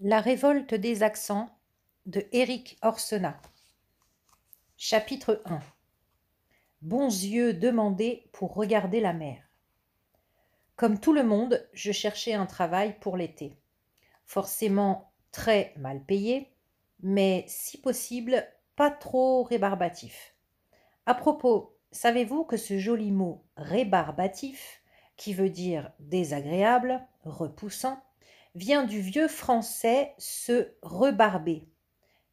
La révolte des accents de Éric Orsenat. Chapitre 1. Bons yeux demandés pour regarder la mer. Comme tout le monde, je cherchais un travail pour l'été. Forcément très mal payé, mais si possible, pas trop rébarbatif. À propos, savez-vous que ce joli mot rébarbatif, qui veut dire désagréable, repoussant, vient du vieux français se rebarber,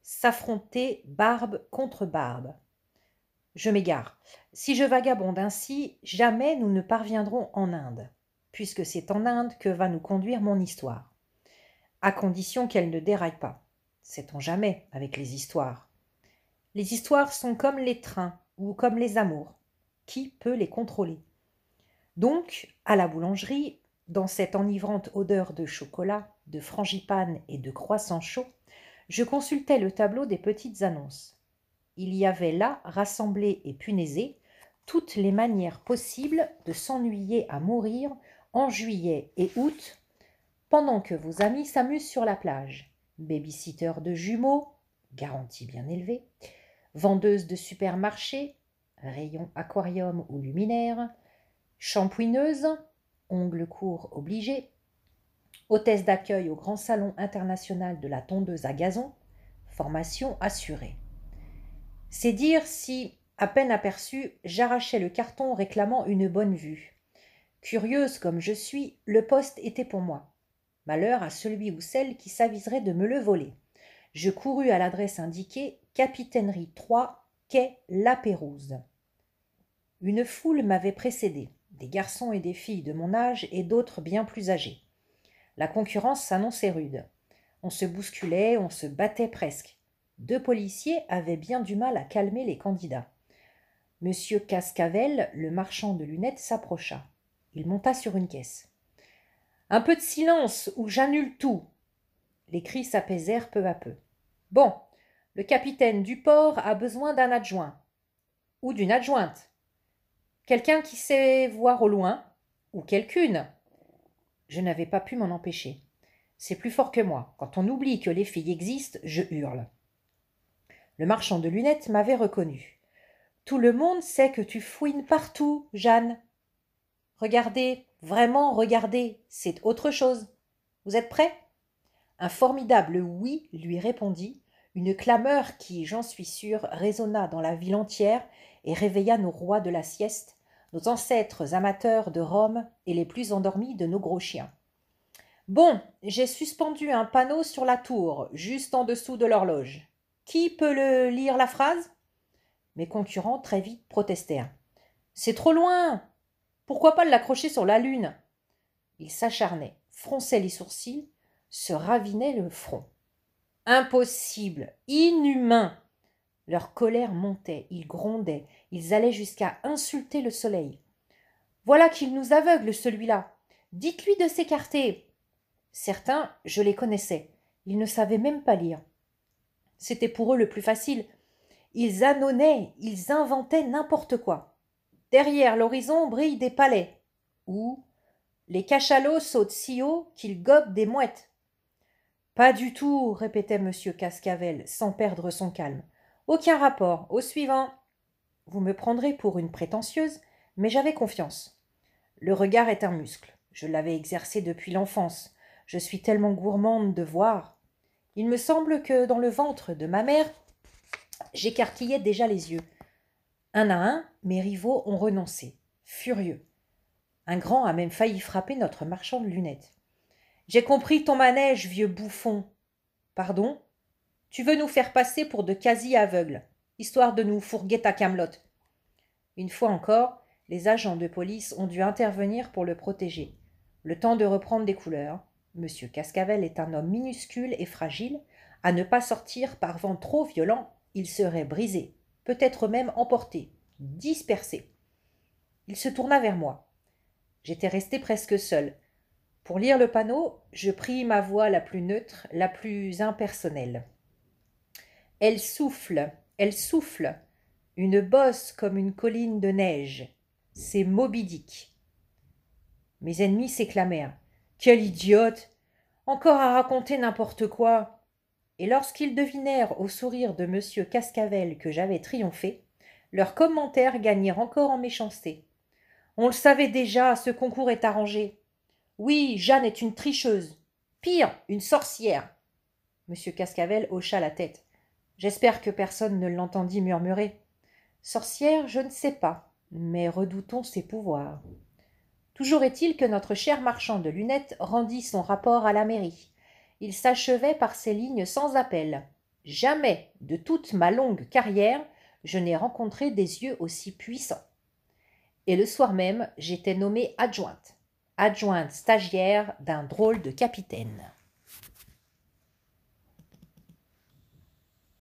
s'affronter barbe contre barbe. Je m'égare. Si je vagabonde ainsi, jamais nous ne parviendrons en Inde, puisque c'est en Inde que va nous conduire mon histoire, à condition qu'elle ne déraille pas. Sait-on jamais avec les histoires? Les histoires sont comme les trains ou comme les amours. Qui peut les contrôler? Donc, à la boulangerie, dans cette enivrante odeur de chocolat, de frangipane et de croissants chauds, je consultais le tableau des petites annonces. Il y avait là rassemblées et punaisées toutes les manières possibles de s'ennuyer à mourir en juillet et août, pendant que vos amis s'amusent sur la plage. Baby-sitter de jumeaux, garantie bien élevée, vendeuse de supermarché, rayon aquarium ou luminaire, shampouineuse, ongles courts obligés, hôtesse d'accueil au grand salon international de la tondeuse à gazon, formation assurée. C'est dire si, à peine aperçu, j'arrachais le carton réclamant une bonne vue. Curieuse comme je suis, le poste était pour moi. Malheur à celui ou celle qui s'aviserait de me le voler. Je courus à l'adresse indiquée, Capitainerie 3, quai La Pérouse. Une foule m'avait précédé, des garçons et des filles de mon âge et d'autres bien plus âgés. La concurrence s'annonçait rude. On se bousculait, on se battait presque. 2 policiers avaient bien du mal à calmer les candidats. Monsieur Cascavel, le marchand de lunettes, s'approcha. Il monta sur une caisse. Un peu de silence ou j'annule tout. Les cris s'apaisèrent peu à peu. Bon, le capitaine du port a besoin d'un adjoint. Ou d'une adjointe. Quelqu'un qui sait voir au loin. Ou quelqu'une. Je n'avais pas pu m'en empêcher. C'est plus fort que moi. Quand on oublie que les filles existent, je hurle. Le marchand de lunettes m'avait reconnu. Tout le monde sait que tu fouines partout, Jeanne. Regardez, vraiment regardez, c'est autre chose. Vous êtes prêts? Un formidable oui lui répondit, une clameur qui, j'en suis sûre, résonna dans la ville entière et réveilla nos rois de la sieste, nos ancêtres amateurs de Rome et les plus endormis de nos gros chiens. Bon, j'ai suspendu un panneau sur la tour, juste en dessous de l'horloge. Qui peut lire la phrase? Mes concurrents très vite protestèrent. C'est trop loin. Pourquoi pas l'accrocher sur la lune? Ils s'acharnaient, fronçaient les sourcils, se ravinaient le front. Impossible, inhumain. Leur colère montait, ils grondaient, ils allaient jusqu'à insulter le soleil. Voilà qu'il nous aveugle, celui-là. Dites-lui de s'écarter. Certains, je les connaissais, ils ne savaient même pas lire. C'était pour eux le plus facile. Ils ânonnaient, ils inventaient n'importe quoi. Derrière l'horizon brillent des palais. Ou les cachalots sautent si haut qu'ils gobent des mouettes. Pas du tout, répétait monsieur Cascavel, sans perdre son calme. Aucun rapport. Au suivant. Vous me prendrez pour une prétentieuse, mais j'avais confiance. Le regard est un muscle. Je l'avais exercé depuis l'enfance. Je suis tellement gourmande de voir. Il me semble que dans le ventre de ma mère, j'écarquillais déjà les yeux. Un à un, mes rivaux ont renoncé, furieux. Un grand a même failli frapper notre marchand de lunettes. J'ai compris ton manège, vieux bouffon. Pardon? Tu veux nous faire passer pour de quasi-aveugles, histoire de nous fourguer ta camelote. Une fois encore, les agents de police ont dû intervenir pour le protéger. Le temps de reprendre des couleurs. Monsieur Cascavel est un homme minuscule et fragile. À ne pas sortir par vent trop violent, il serait brisé, peut-être même emporté, dispersé. Il se tourna vers moi. J'étais restée presque seule. Pour lire le panneau, je pris ma voix la plus neutre, la plus impersonnelle. Elle souffle, elle souffle. Une bosse comme une colline de neige. C'est Moby Dick. Mes ennemis s'éclamèrent. Quelle idiote! Encore à raconter n'importe quoi. Et lorsqu'ils devinèrent au sourire de monsieur Cascavel que j'avais triomphé, leurs commentaires gagnèrent encore en méchanceté. On le savait déjà, ce concours est arrangé. Oui, Jeanne est une tricheuse. Pire, une sorcière. Monsieur Cascavel hocha la tête. J'espère que personne ne l'entendit murmurer. Sorcière, je ne sais pas, mais redoutons ses pouvoirs. Toujours est-il que notre cher marchand de lunettes rendit son rapport à la mairie. Il s'achevait par ces lignes sans appel. Jamais, de toute ma longue carrière, je n'ai rencontré des yeux aussi puissants. Et le soir même, j'étais nommée adjointe stagiaire d'un drôle de capitaine.